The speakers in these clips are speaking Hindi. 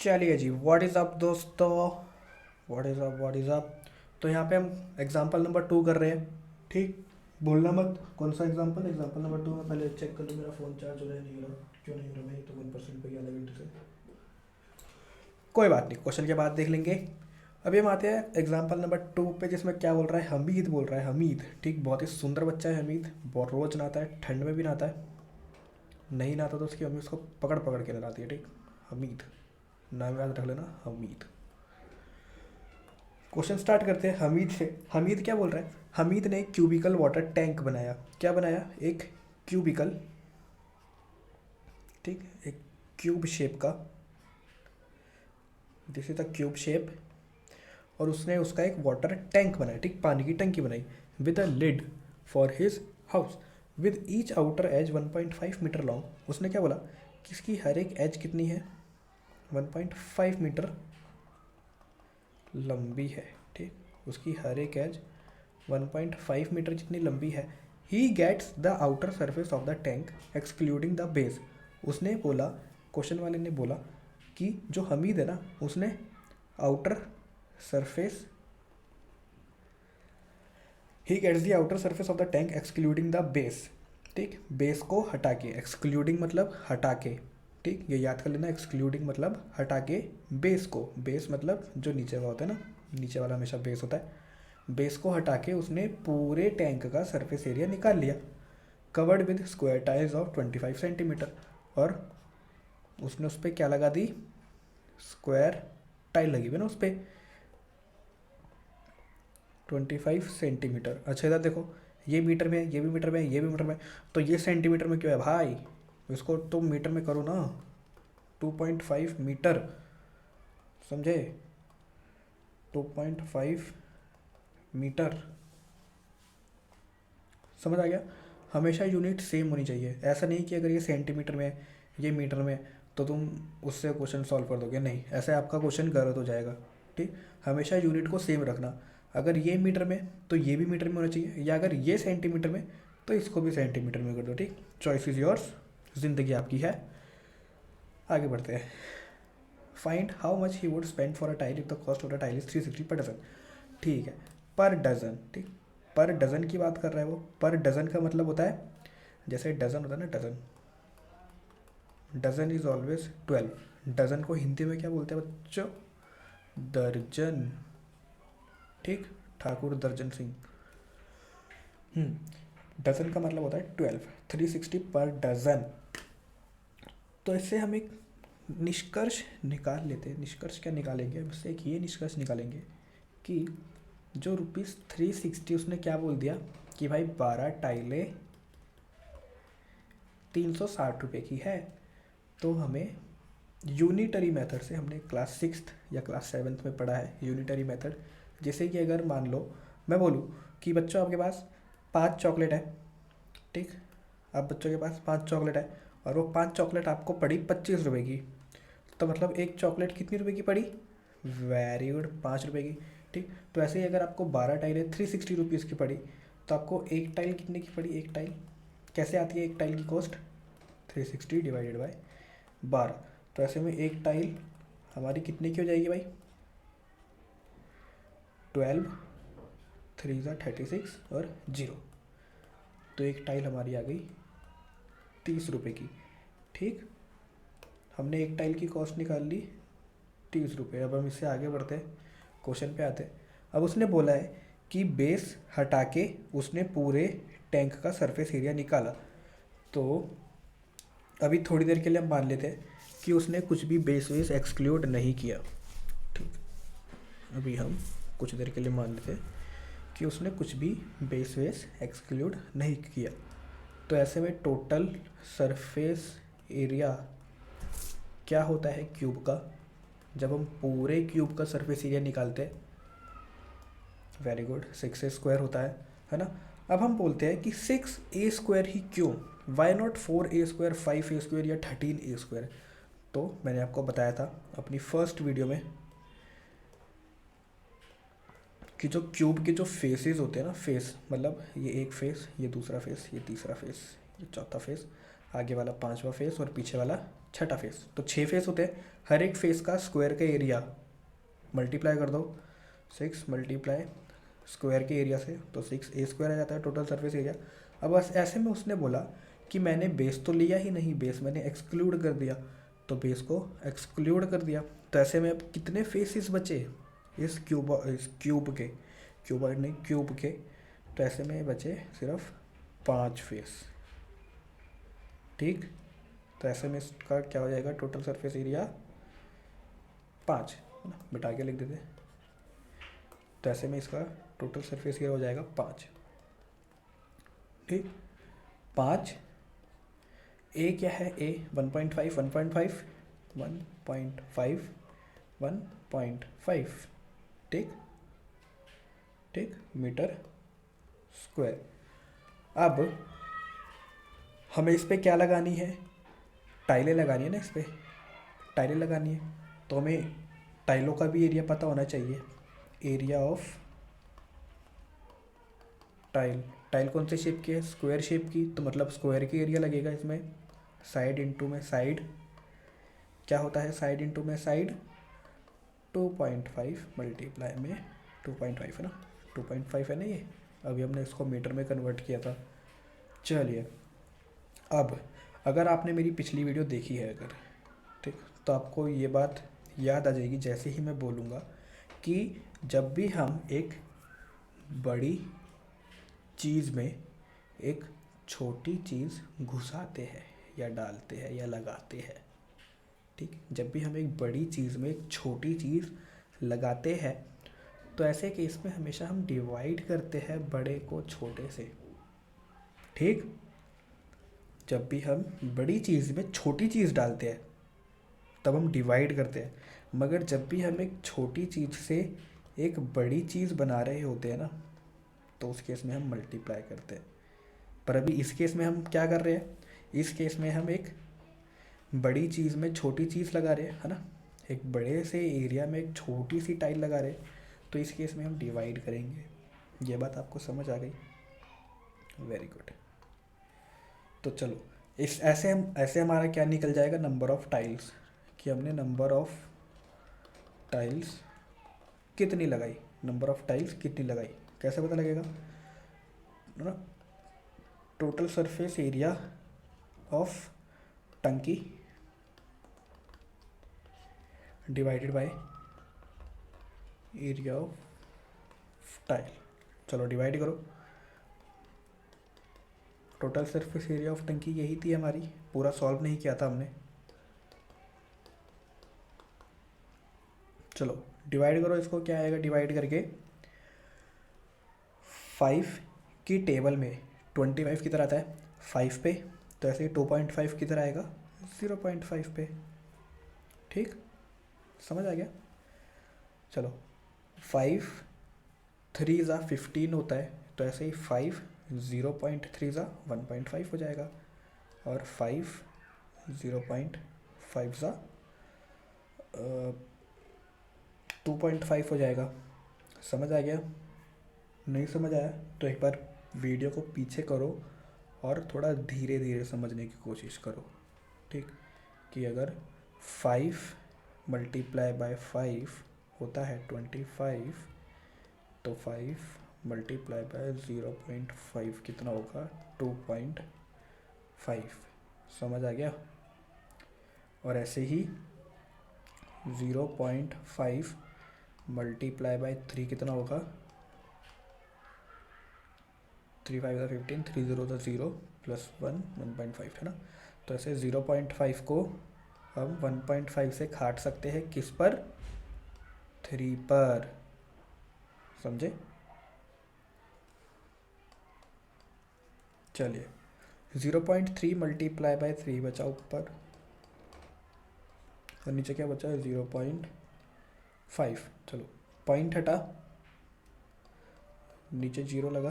चलिए जी, व्हाट इज़ अप दोस्तों। What is up. तो यहाँ पे हम एग्जांपल नंबर 2 कर रहे हैं। ठीक, भूलना मत कौन सा एग्जांपल नंबर 2। मैं पहले चेक कर लूँ मेरा फ़ोन चार्ज हो रहा है नहीं हो रहा, क्यों नहीं हो रहा। मैं तो 1% पे ही आधा घंटे से। कोई बात नहीं, क्वेश्चन के बाद देख लेंगे। अभी हम आते हैं एग्जाम्पल नंबर 2 पे, जिसमें क्या बोल रहा है, हमीद बोल रहा है। हमीद, ठीक, बहुत ही सुंदर बच्चा है हमीद। बहुत रोज नहाता है, ठंड में भी नहाता है। नहीं नहाता तो उसकी मम्मी उसको पकड़ पकड़ के नहलाती है। ठीक, हमीद, नाम याद रख लेना, हमीद। क्वेश्चन स्टार्ट करते हैं हमीद से। हमीद क्या बोल रहा है, हमीद ने एक क्यूबिकल वाटर टैंक बनाया। क्या बनाया, एक क्यूबिकल, ठीक, एक क्यूब शेप का, this is the cube shape. और उसने उसका एक वाटर टैंक बनाया, ठीक, पानी की टंकी बनाई, with a lid for his house, with each outer edge 1.5 metre long. उसने क्या बोला कि इसकी हर एक एज कितनी है, 1.5 मीटर लंबी है। ठीक, उसकी हर एक एज 1.5 मीटर जितनी लंबी है। He gets the outer surface of the tank excluding the base. उसने बोला, क्वेश्चन वाले ने बोला कि जो हमीद है ना, उसने outer surface, he gets the outer surface of the tank excluding the base. ठीक, बेस को हटा के, एक्सक्लूडिंग मतलब हटा के। ठीक, ये याद कर लेना, एक्सक्लूडिंग मतलब हटा के, बेस को, बेस मतलब जो नीचे का होता है ना, नीचे वाला हमेशा बेस होता है। बेस को हटा के उसने पूरे टैंक का सरफेस एरिया निकाल लिया, covered with square tiles of 25 centimetre. और उसने उस पर क्या लगा दी, स्क्वायर टाइल लगी हुई ना उस पर, 25 सेंटीमीटर। अच्छा इधर देखो, ये मीटर में है, ये भी मीटर में है, ये भी मीटर में है, तो ये सेंटीमीटर में क्यों है भाई, इसको तुम मीटर में करो ना। 2.5 मीटर, समझे, 2.5 मीटर, समझ आ गया। हमेशा यूनिट सेम होनी चाहिए। ऐसा नहीं कि अगर ये सेंटीमीटर में है, ये मीटर में है, तो तुम उससे क्वेश्चन सॉल्व कर दोगे, नहीं, ऐसे आपका क्वेश्चन गलत हो जाएगा। ठीक, हमेशा यूनिट को सेम रखना। अगर ये मीटर में तो ये भी मीटर में होना चाहिए, या अगर ये सेंटीमीटर में तो इसको भी सेंटीमीटर में कर दो। ठीक, चॉइस इज़ योर्स, ज़िंदगी आपकी है। आगे बढ़ते हैं। Find how much he would spend for a tile if the cost of the tile is 360 per dozen. ठीक है, पर डजन, ठीक, पर डजन की बात कर रहा है वो। पर डजन का मतलब होता है, जैसे डजन होता है ना, dozen, dozen is always 12। Dozen को हिंदी में क्या बोलते हैं बच्चों, दर्जन। ठीक, ठाकुर दर्जन सिंह। डजन का मतलब होता है 12, 360 पर डजन। तो इससे हम एक निष्कर्ष निकाल लेते हैं। निष्कर्ष क्या निकालेंगे, इससे एक ये निष्कर्ष निकालेंगे कि जो ₹360 उसने क्या बोल दिया कि भाई 12 टाइलें 360 की है। तो हमें यूनिटरी मेथड से, हमने क्लास 6th या क्लास 7th में पढ़ा है यूनिटरी मेथड। जैसे कि अगर मान लो मैं बोलूँ कि बच्चों आपके पास 5 चॉकलेट है, ठीक, अब बच्चों के पास 5 चॉकलेट है और वो 5 चॉकलेट आपको पड़ी 25 रुपये की, तो मतलब एक चॉकलेट कितनी रुपए की पड़ी, वेरी गुड, 5 रुपये की। ठीक, तो ऐसे ही अगर आपको 12 टाइलें 360 रुपीज़ की पड़ी, तो आपको एक टाइल कितने की पड़ी, एक टाइल कैसे आती है, एक टाइल की कॉस्ट 360 डिवाइडेड बाय 12। तो ऐसे में एक टाइल हमारी कितने की हो जाएगी भाई, 12, 3 ज़ा 36 और 0। तो एक टाइल हमारी आ गई 30 रुपये की। ठीक, हमने एक टाइल की कॉस्ट निकाल ली 30 रुपये। अब हम इससे आगे बढ़ते हैं, क्वेश्चन पे आते हैं। अब उसने बोला है कि बेस हटा के उसने पूरे टैंक का सरफेस एरिया निकाला। तो अभी थोड़ी देर के लिए हम मान लेते हैं कि उसने कुछ भी बेस वेस एक्सक्लूड नहीं किया। ठीक, अभी हम कुछ देर के लिए मान लेते हैं कि उसने कुछ भी बेस वेस एक्सक्लूड नहीं किया। तो ऐसे में टोटल सरफेस एरिया क्या होता है क्यूब का, जब हम पूरे क्यूब का सरफेस एरिया निकालते हैं, वेरी गुड, 6a² होता है ना। अब हम बोलते हैं कि 6a² ही क्यों, वाई नॉट 4a², 5a² या 13a²। तो मैंने आपको बताया था अपनी फर्स्ट वीडियो में कि जो क्यूब के जो फेसेस होते हैं ना, फेस मतलब ये एक फेस, ये दूसरा फेस, ये तीसरा फेस, ये चौथा फेस, आगे वाला 5वां फेस और पीछे वाला छठा फेस, तो 6 फेस होते हैं, हर एक फेस का स्क्वायर का एरिया मल्टीप्लाई कर दो 6 मल्टीप्लाई स्क्वायर के एरिया से, तो 6 a² आ जाता है टोटल सरफेस एरिया। अब बस ऐसे में उसने बोला कि मैंने बेस तो लिया ही नहीं, बेस मैंने एक्सक्लूड कर दिया, तो बेस को एक्सक्लूड कर दिया, तो ऐसे में अब कितने फेसेस बचे इस क्यूबॉइड नहीं क्यूब के, तो ऐसे में बचे सिर्फ 5 फेस। ठीक, तो ऐसे में इसका क्या हो जाएगा, टोटल सरफेस एरिया 5 है ना, बिठा के लिख देते, तो ऐसे में इसका टोटल सरफेस एरिया हो जाएगा 5। ठीक, 5, ए क्या है, ए 1.5 1.5 1.5 1.5, ठीक ठीक मीटर स्क्वायर। अब हमें इस पर क्या लगानी है, टाइलें लगानी है ना, इस पर टाइलें लगानी है, तो हमें टाइलों का भी एरिया पता होना चाहिए। एरिया ऑफ टाइल, टाइल कौन से शेप की है, स्क्वायर शेप की, तो मतलब स्क्वायर की एरिया लगेगा इसमें। साइड इंटू में साइड, क्या होता है साइड इंटू में साइड, 2.5 मल्टीप्लाई में 2.5 है ना, 2.5 है ना ये, अभी हमने इसको मीटर में कन्वर्ट किया था। चलिए, अब अगर आपने मेरी पिछली वीडियो देखी है अगर, ठीक, तो आपको ये बात याद आ जाएगी जैसे ही मैं बोलूँगा कि जब भी हम एक बड़ी चीज़ में एक छोटी चीज़ घुसाते हैं या डालते हैं या लगाते हैं, ठीक, जब भी हम एक बड़ी चीज़ में एक छोटी चीज़ लगाते हैं, तो ऐसे केस में हमेशा हम डिवाइड करते हैं बड़े को छोटे से। ठीक, जब भी हम बड़ी चीज़ में छोटी चीज़ डालते हैं तब हम डिवाइड करते हैं, मगर जब भी हम एक छोटी चीज़ से एक बड़ी चीज़ बना रहे होते हैं ना, तो उस केस में हम मल्टीप्लाई करते हैं। पर अभी इस केस में हम क्या कर रहे हैं, इस केस में हम एक बड़ी चीज़ में छोटी चीज़ लगा रहे हैं, है ना, एक बड़े से एरिया में एक छोटी सी टाइल लगा रहे हैं, तो इस केस में हम डिवाइड करेंगे। ये बात आपको समझ आ गई, वेरी गुड। तो चलो, इस ऐसे हमारा क्या निकल जाएगा, नंबर ऑफ टाइल्स, कि हमने नंबर ऑफ टाइल्स कितनी लगाई, नंबर ऑफ टाइल्स कितनी लगाई, कैसे पता लगेगा ना, टोटल सरफेस एरिया ऑफ टंकी divided by area of tile. चलो डिवाइड करो, टोटल सरफेस एरिया ऑफ टंकी यही थी हमारी, पूरा सॉल्व नहीं किया था हमने। चलो डिवाइड करो इसको, क्या आएगा डिवाइड करके, 5 की टेबल में 25 किधर आता है, 5 पे, तो ऐसे ही 2.5 किधर आएगा, 0.5 पे। ठीक, समझ आ गया। चलो 5 3 ज़ा 15 होता है, तो ऐसे ही 5 0.3 ज़ा 1.5 हो जाएगा, और 5 0.5 ज़ा 2.5 हो जाएगा। समझ आ गया, नहीं समझ आया तो एक बार वीडियो को पीछे करो और थोड़ा धीरे धीरे समझने की कोशिश करो। ठीक, कि अगर 5 मल्टीप्लाई बाय 5 होता है 25, तो 5 मल्टीप्लाई बाय 0.5 कितना होगा, 2.5। समझ आ गया। और ऐसे ही 0.5 मल्टीप्लाई बाय 3 कितना होगा, 3 5 15, 3 0 0 प्लस 1 1.5 है ना, तो ऐसे 0.5 को हम 1.5 से काट सकते हैं किस पर, 3 पर। समझे। चलिए 0.3 मल्टीप्लाई बाय 3 बचा ऊपर, और नीचे क्या बचा है 0.5। चलो पॉइंट हटा, नीचे 0 लगा,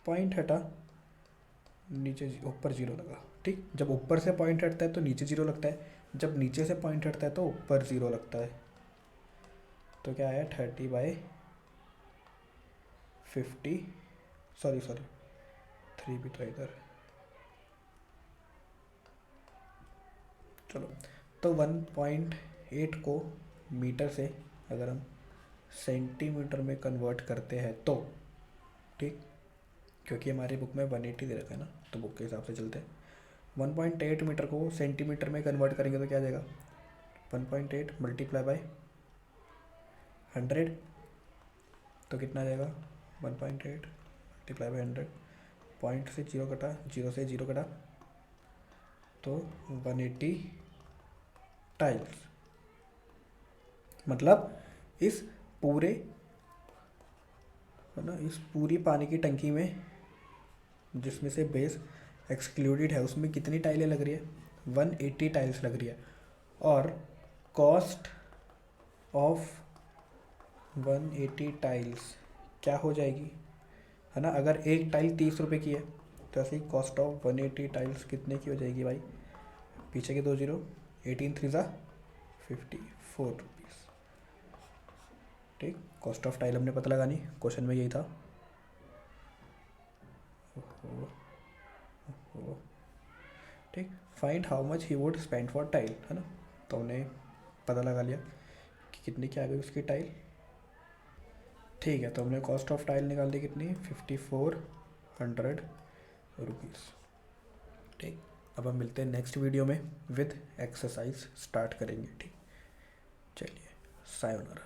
पॉइंट हटा, नीचे ऊपर 0 लगा। ठीक, जब ऊपर से पॉइंट हटता है तो नीचे 0 लगता है, जब नीचे से पॉइंट हटता है तो ऊपर 0 लगता है। तो क्या आया 30/50, सॉरी 3 भी तो इधर, चलो, तो 1.8 को मीटर से अगर हम सेंटीमीटर में कन्वर्ट करते हैं तो, ठीक, क्योंकि हमारी बुक में 180 दे रखा है ना, तो बुक के हिसाब से चलते हैं। 1.8 मीटर को सेंटीमीटर में कन्वर्ट करेंगे तो क्या आ जाएगा, 1.8 मल्टीप्लाई बाय 100, तो कितना आ जाएगा 1.8 मल्टीप्लाई बाय 100, पॉइंट से जीरो कटा, जीरो से जीरो कटा, तो 180 टाइल्स। मतलब इस पूरे, है ना, इस पूरी पानी की टंकी में जिसमें से बेस एक्सक्लूडेड है उसमें कितनी टाइलें लग रही है, 180 टाइल्स लग रही है। और कॉस्ट ऑफ 180 टाइल्स क्या हो जाएगी, है ना, अगर एक टाइल 30 रुपये की है तो ऐसे ही कॉस्ट ऑफ 180 टाइल्स कितने की हो जाएगी भाई, पीछे के 2 जीरो, 18 3 ज़ा 54 रुपीज़। ठीक, कॉस्ट ऑफ टाइल हमने पता लगानी, क्वेश्चन में यही था। ओहो, ओहो, ठीक, find how much he would spend for tile, है ना, तो हमने पता लगा लिया कि कितनी क्या आ गई उसकी टाइल। ठीक है, तो हमने कॉस्ट ऑफ टाइल निकाल दी कितनी, 5400 रुपीज़। ठीक, अब हम मिलते हैं नेक्स्ट वीडियो में विद एक्सरसाइज स्टार्ट करेंगे। ठीक, चलिए, सायोनारा।